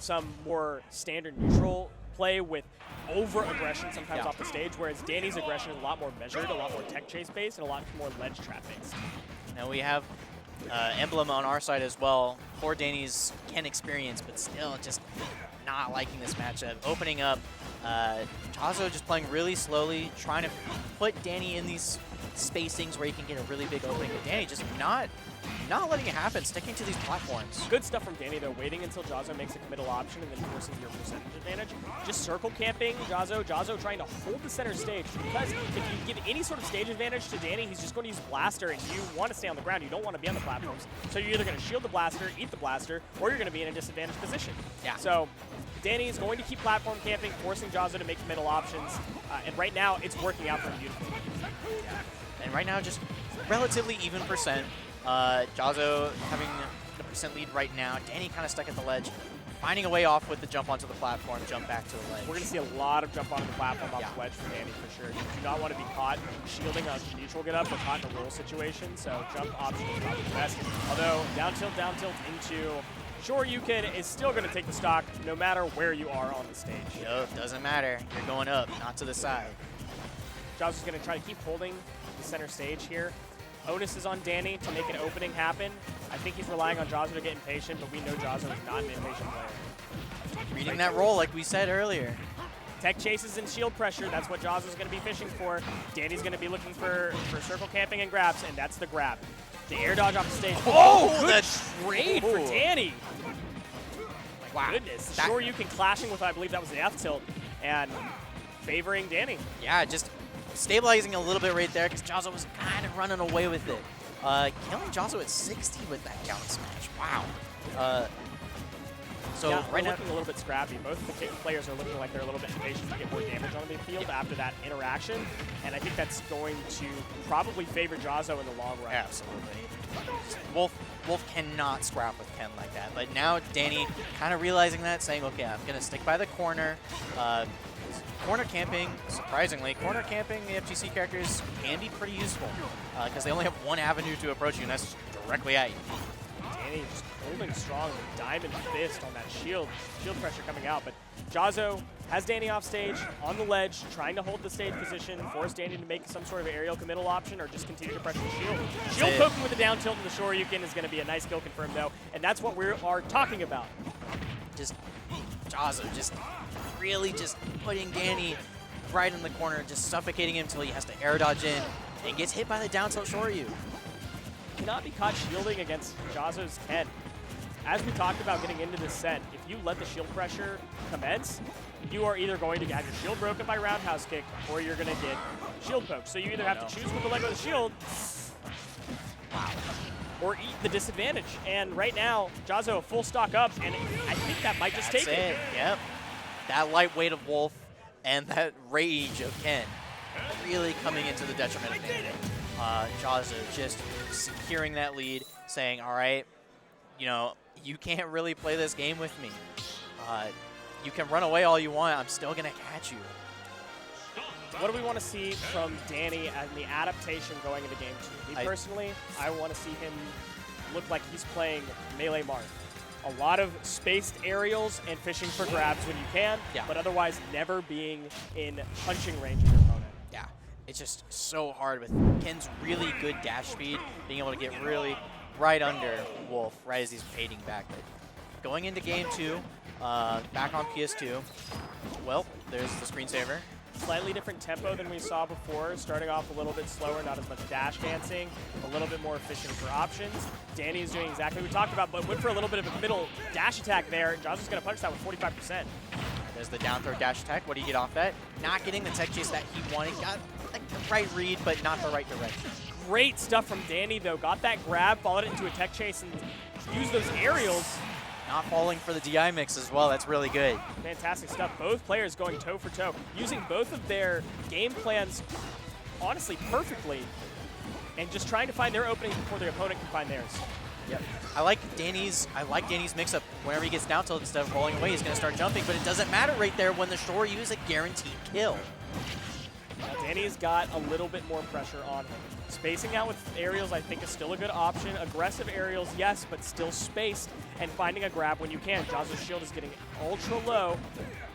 some more standard neutral play with over-aggression sometimes off the stage, whereas Dany's aggression is a lot more measured, a lot more tech chase-based, and a lot more ledge trap-based. Now we have Emblem on our side as well. Poor Dany's Ken experience, but still just not liking this matchup. Opening up, Jahzz0 just playing really slowly, trying to put Dany in these spacings where he can get a really big opening, but Dany just not letting it happen, sticking to these platforms. Good stuff from Dany, though, waiting until Jahzz0 makes a committal option and then forcing your percentage advantage. Just circle camping Jahzz0 trying to hold the center stage, because if you give any sort of stage advantage to Dany, he's just going to use Blaster, and you want to stay on the ground. You don't want to be on the platforms. So you're either going to shield the Blaster, eat the Blaster, or you're going to be in a disadvantaged position. Yeah. So Dany is going to keep platform camping, forcing Jahzz0 to make committal options, and right now it's working out for him beautifully. And right now, just relatively even percent. Jahzz0 having the percent lead right now. Dany kind of stuck at the ledge, finding a way off with the jump onto the platform, jump back to the ledge. We're going to see a lot of jump onto the platform off the ledge from Dany for sure. You do not want to be caught shielding a neutral get up or caught in a roll situation, so jump option is probably the best. Although down tilt into Shoryuken is still going to take the stock no matter where you are on the stage. Yup, doesn't matter. You're going up, not to the side. Jahzz is going to try to keep holding the center stage here. Onus is on Dany to make an opening happen. I think he's relying on Jahzz to get impatient, but we know Jahzz is not an impatient player. Reading that roll like we said earlier. Tech chases and shield pressure, that's what Jahzz is going to be fishing for. Dany's going to be looking for circle camping and grabs, and that's the grab. The air dodge off the stage. Oh, good trade for Dany. Wow. Goodness. Sure, you can clashing with, I believe that was the F tilt, and favoring Dany. Yeah, just stabilizing a little bit right there because Jahzz was kind of running away with it. Killing Jahzz at 60 with that down smash. Wow. So yeah, right now, looking a little bit scrappy. Both of the players are looking like they're a little bit impatient to get more damage on the field after that interaction, and I think that's going to probably favor Jahzz in the long run. Absolutely. Wolf cannot scrap with Ken like that, but now Dany kind of realizing that, saying, okay, I'm going to stick by the corner. Corner camping, surprisingly, corner camping the FGC characters can be pretty useful because they only have one avenue to approach you, and that's directly at you. Dany just holding strong with Diamond Fist on that shield pressure coming out, but Jahzz has Dany off stage, on the ledge, trying to hold the stage position, force Dany to make some sort of aerial committal option, or just continue to pressure the shield. Shield poking with the down tilt and the Shoryuken is going to be a nice kill confirmed, though, and that's what we are talking about. Just Jahzz just really just putting Dany right in the corner, just suffocating him until he has to air dodge in and gets hit by the down tilt Shoryu. Cannot be caught shielding against Jahzz's Ken. As we talked about getting into this set, if you let the shield pressure commence, you are either going to have your shield broken by roundhouse kick, or you're going to get shield poked. So you either have to choose with the leg or the shield, or eat the disadvantage. And right now, Jahzz full stock up, and I think that might just take it. Yep. That light weight of Wolf and that rage of Ken really coming into the detriment of Dany. Jahzz just securing that lead, saying, all right, you know, you can't really play this game with me. You can run away all you want. I'm still going to catch you. What do we want to see from Dany and the adaptation going into Game 2? Me personally, I want to see him look like he's playing Melee Marth. A lot of spaced aerials and fishing for grabs when you can, but otherwise never being in punching range of your opponent. Yeah, it's just so hard with Ken's really good dash speed, being able to get really right under Wolf right as he's fading back. But going into Game 2, back on PS2, well, there's the screensaver. Slightly different tempo than we saw before, starting off a little bit slower, not as much dash dancing, a little bit more efficient for options. Dany is doing exactly what we talked about, but went for a little bit of a middle dash attack there. Jahzz is going to punch that with 45%. There's the down throw dash attack. What do you get off that? Not getting the tech chase that he wanted. Got like the right read, but not the right direction. Great stuff from Dany, though. Got that grab, followed it into a tech chase, and used those aerials. Not falling for the DI mix as well. That's really good. Fantastic stuff. Both players going toe for toe, using both of their game plans honestly perfectly, and just trying to find their openings before their opponent can find theirs. Yep. I like Dany's mix-up. Whenever he gets down tilt, instead of rolling away, he's going to start jumping, but it doesn't matter right there when the Shoryu is a guaranteed kill. Dany's got a little bit more pressure on him. Spacing out with aerials, I think, is still a good option. Aggressive aerials, yes, but still spaced, and finding a grab when you can. Jahzz's shield is getting ultra low,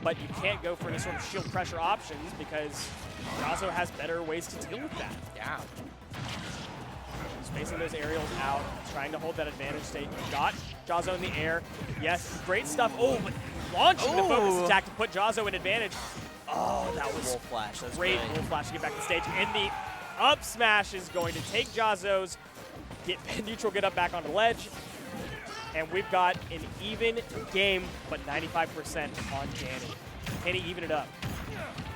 but you can't go for any sort of shield pressure options because Jahzz has better ways to deal with that. Yeah. Spacing those aerials out, trying to hold that advantage state. Got Jahzz in the air. Yes, great stuff. Oh, but launching the focus attack to put Jahzz in advantage. Oh, that was Wolf Flash. That's great. good. Wolf Flash to get back to stage. And the up smash is going to take Jahzz's get neutral, get up back on the ledge. And we've got an even game, but 95% on Dany. Can he even it up?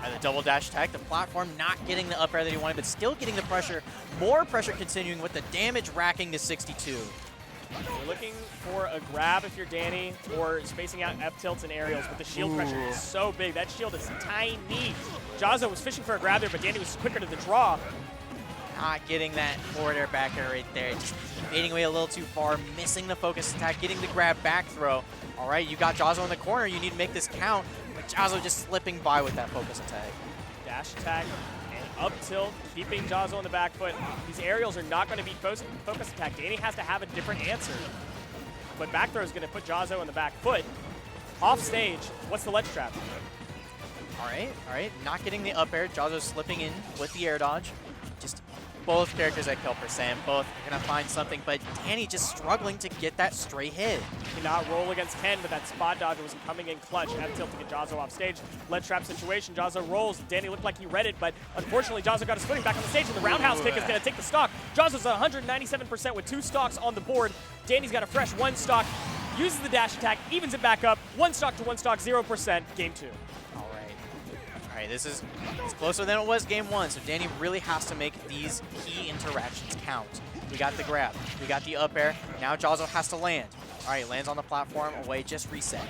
And the double dash attack, the platform not getting the up air that he wanted, but still getting the pressure. More pressure continuing with the damage racking to 62. You're looking for a grab if you're Dany, or spacing out F-tilts and aerials, but the shield pressure is so big. That shield is tiny. Jahzz was fishing for a grab there, but Dany was quicker to the draw. Not getting that forward air back air right there. Just fading away a little too far, missing the focus attack, getting the grab back throw. All right, you got Jahzz in the corner. You need to make this count. But Jahzz just slipping by with that focus attack. Dash attack and up tilt, keeping Jahzz on the back foot. These aerials are not going to beat focus attack. Dany has to have a different answer. But back throw is going to put Jahzz on the back foot. Off stage, what's the ledge trap? All right. Not getting the up air. Jahzz slipping in with the air dodge. Just both characters at kill percent. Both are going to find something, but Dany just struggling to get that straight hit. Cannot roll against Ken, but that spot dodge was coming in clutch. F-tilt to get Jahzz off stage. Ledge trap situation. Jahzz rolls. Dany looked like he read it, but unfortunately Jahzz got his footing back on the stage, and the roundhouse kick is going to take the stock. Jahzz is 197% with 2 stocks on the board. Dany's got a fresh 1 stock. Uses the dash attack, evens it back up. 1 stock to 1 stock, 0%. Game 2. All right, this is closer than it was game 1, so Dany really has to make these key interactions count. We got the grab, we got the up air, now Jahzz has to land. All right, lands on the platform, away, just reset.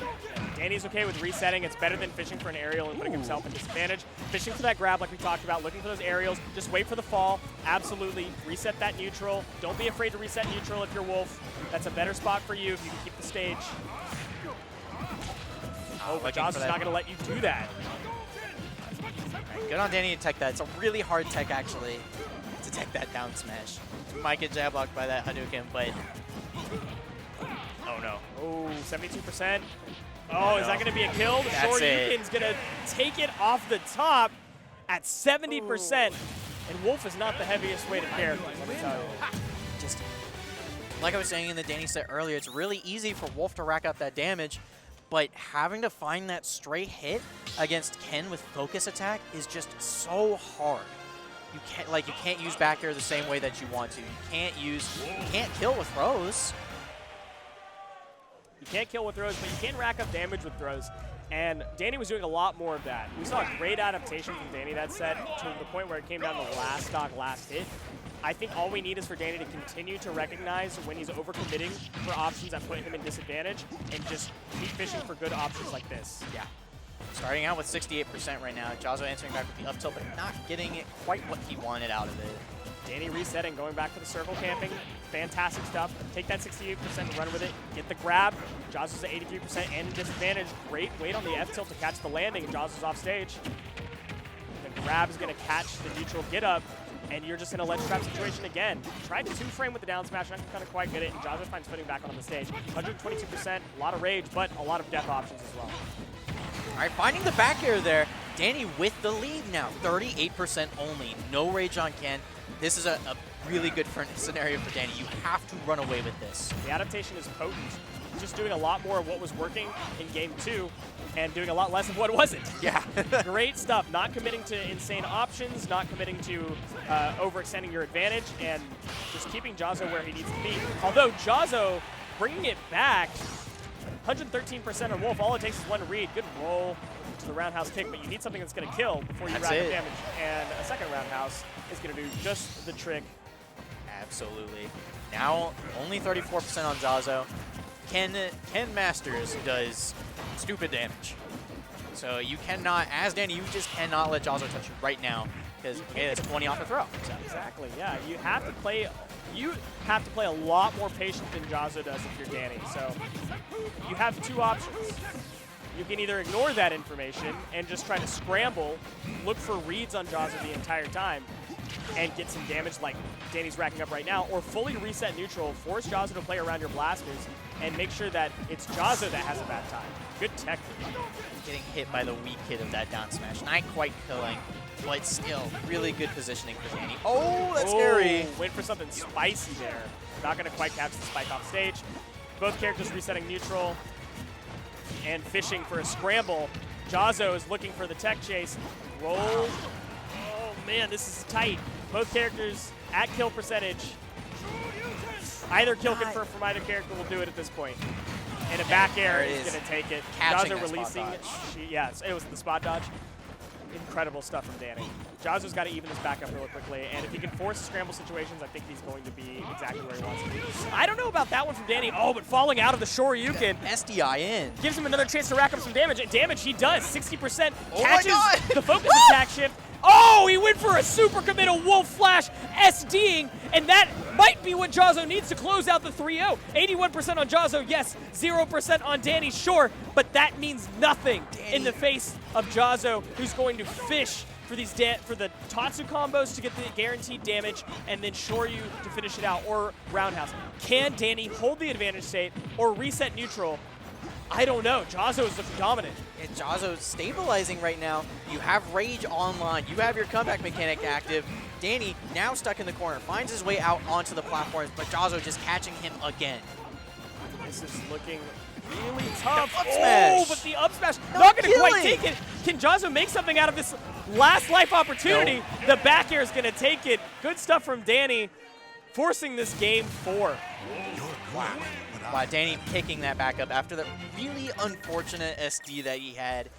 Dany's okay with resetting. It's better than fishing for an aerial and putting himself in disadvantage. Fishing for that grab like we talked about, looking for those aerials, just wait for the fall, absolutely. Reset that neutral. Don't be afraid to reset neutral if you're Wolf. That's a better spot for you if you can keep the stage. Oh, but Jahzz is not going to let you do that. Good on Dany to tech that. It's a really hard tech, actually, to tech that down smash. Might get jab blocked by that Hadouken, but... Oh, no. Oh, 72%. Oh, is that going to be a kill? The Shoryuken's going to take it off the top at 70%. And Wolf is not the heaviest weighted character, let me tell you. Just, like I was saying in the Dany set earlier, it's really easy for Wolf to rack up that damage, but having to find that straight hit against Ken with focus attack is just so hard. You can't use back air the same way that you want to. You can't kill with throws. You can't kill with throws, but you can rack up damage with throws. And Dany was doing a lot more of that. We saw a great adaptation from Dany that set to the point where it came down to last stock, last hit. I think all we need is for Dany to continue to recognize when he's overcommitting for options that put him in disadvantage and just keep fishing for good options like this. Yeah. Starting out with 68% right now. Jahzz answering back with the up tilt, but not getting it quite what he wanted out of it. Dany resetting, going back to the circle camping. Fantastic stuff. Take that 68% and run with it. Get the grab. Jahzz is at 83% and disadvantage. Great weight on the F tilt to catch the landing, and Jahzz is off stage. The grab is going to catch the neutral get up, and you're just in a ledge trap situation again. Tried to 2-frame with the down smash, not going to quite get it, and Jahzz finds footing back on the stage. 122%, a lot of rage, but a lot of death options as well. All right, finding the back air there. Dany with the lead now, 38% only. No rage on Ken. This is a really good scenario for Dany. You have to run away with this. The adaptation is potent. Just doing a lot more of what was working in game 2 and doing a lot less of what wasn't. Yeah. Great stuff. Not committing to insane options, not committing to overextending your advantage, and just keeping Jahzz where he needs to be. Although Jahzz bringing it back, 113% on Wolf. All it takes is one read. Good roll to the roundhouse kick, but you need something that's going to kill before you rack up damage. And a second roundhouse is going to do just the trick. Absolutely. Now only 34% on Jahzz. Ken Masters does stupid damage. So you cannot, as Dany, you just cannot let Jahzz touch you right now, because okay, that's 20 off the throw. So. Exactly, yeah. You have to play a lot more patient than Jahzz does if you're Dany. So you have 2 options. you can either ignore that information and just try to scramble, look for reads on Jahzz0 the entire time, and get some damage like Dany's racking up right now, or fully reset neutral, force Jahzz0 to play around your blasters, and make sure that it's Jahzz0 that has a bad time. Good tech. Getting hit by the weak hit of that down smash. Not quite killing, but still really good positioning for Dany. Oh, that's scary. Went for something spicy there. Not going to quite catch the spike off stage. Both characters resetting neutral and fishing for a scramble. Jahzz0 is looking for the tech chase. Roll. Oh man, this is tight. Both characters at kill percentage. Either kill confirm from either character will do it at this point. And a back air is going to take it. Jahzz0 releasing. Yes, it was the spot dodge. Incredible stuff from Dany. Jahzz0's got to even this back up really quickly, and if he can force scramble situations, I think he's going to be exactly where he wants to be. I don't know about that one from Dany. Oh, but falling out of the Shoryuken. SDI in. Gives him another chance to rack up some damage. And damage he does. 60% oh catches the focus attack shift. Oh, he went for a super committal Wolf Flash SDing, and that might be what Jahzz0 needs to close out the 3-0. 81% on Jahzz0, yes. 0% on Dany, sure, but that means nothing in the face of Jahzz0, who's going to fish for these for the Tatsu combos to get the guaranteed damage, and then Shoryu to finish it out, or Roundhouse. Can Dany hold the advantage state or reset neutral? I don't know. Jahzz0 is looking dominant. And Jahzz0 stabilizing right now. You have Rage online. You have your comeback mechanic active. Dany now stuck in the corner, finds his way out onto the platforms, but Jahzz0 just catching him again. This is looking really tough. The up smash. Oh, but the up smash not going to quite take it. Can Jahzz0 make something out of this last life opportunity? Nope. The back air is going to take it. Good stuff from Dany, forcing this game 4. Wow. Wow, Dany picking that back up after the really unfortunate SD that he had.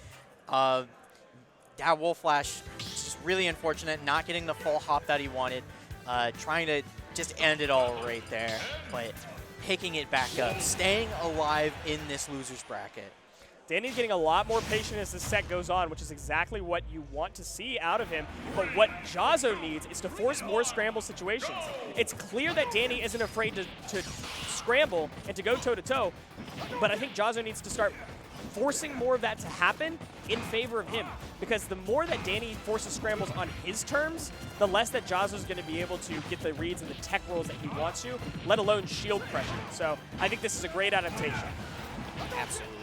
That Wolf Flash, just really unfortunate, not getting the full hop that he wanted. Trying to just end it all right there, but picking it back up, staying alive in this loser's bracket. Dany's getting a lot more patient as this set goes on, which is exactly what you want to see out of him. But what Jahzz0 needs is to force more scramble situations. It's clear that Dany isn't afraid to scramble and to go toe-to-toe, but I think Jahzz0 needs to start forcing more of that to happen in favor of him. Because the more that Dany forces scrambles on his terms, the less that Jahzzo is going to be able to get the reads and the tech rolls that he wants to, let alone shield pressure. So I think this is a great adaptation. Absolutely.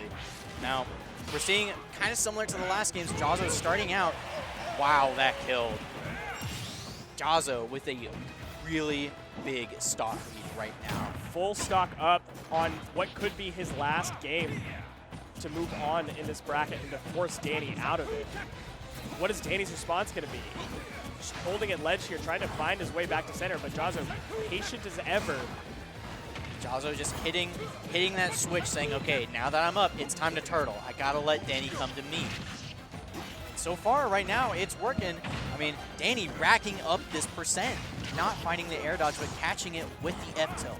Now, we're seeing kind of similar to the last games, Jahzzo starting out. Wow, that killed. Jahzzo with a really big stock lead right now. Full stock up on what could be his last game to move on in this bracket and to force Dany out of it. What is Dany's response going to be? Just holding at ledge here, trying to find his way back to center, but Jahzzo patient as ever. Jahzzo just hitting that switch, saying, okay, now that I'm up, it's time to turtle. I gotta let Dany come to me. And so far, right now, it's working. I mean, Dany racking up this percent, not finding the air dodge, but catching it with the F-tilt.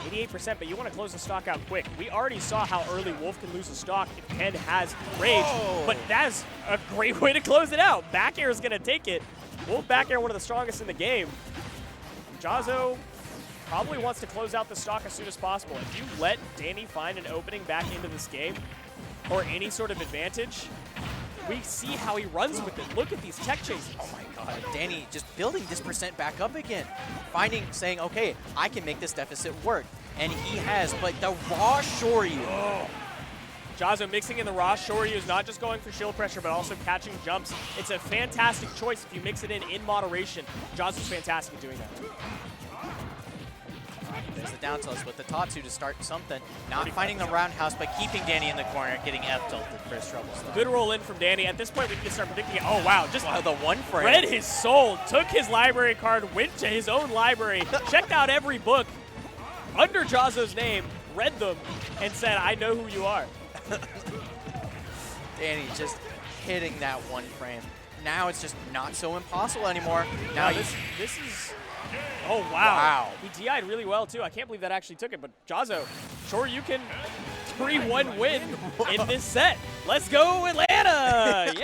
88%, but you want to close the stock out quick. We already saw how early Wolf can lose the stock if Ken has Rage, but that's a great way to close it out. Back air is going to take it. Wolf back air, one of the strongest in the game. Jahzzo probably wants to close out the stock as soon as possible. If you let Dany find an opening back into this game, or any sort of advantage, we see how he runs with it. Look at these tech chases. Oh my god, Dany just building this percent back up again. Saying, okay, I can make this deficit work. And he has, but the raw Shoryu. Oh. Jahzzo mixing in the raw Shoryu is not just going for shield pressure, but also catching jumps. It's a fantastic choice if you mix it in moderation. Jahzzo's fantastic at doing that. There's the down tilt with the Tatsu to start something. Not finding the roundhouse, but keeping Dany in the corner, getting F-tilted for his troubles. Good roll in from Dany. At this point, we can start predicting it. Oh, wow. Just the one frame. Read his soul, took his library card, went to his own library, checked out every book under Jahzzo's name, read them, and said, I know who you are. Dany just hitting that one frame. Now it's just not so impossible anymore. Now this is... Oh, wow. He DI'd really well, too. I can't believe that actually took it, but Jahzzo, sure you can 3-1 win in this set. Let's go, Atlanta! Yeah.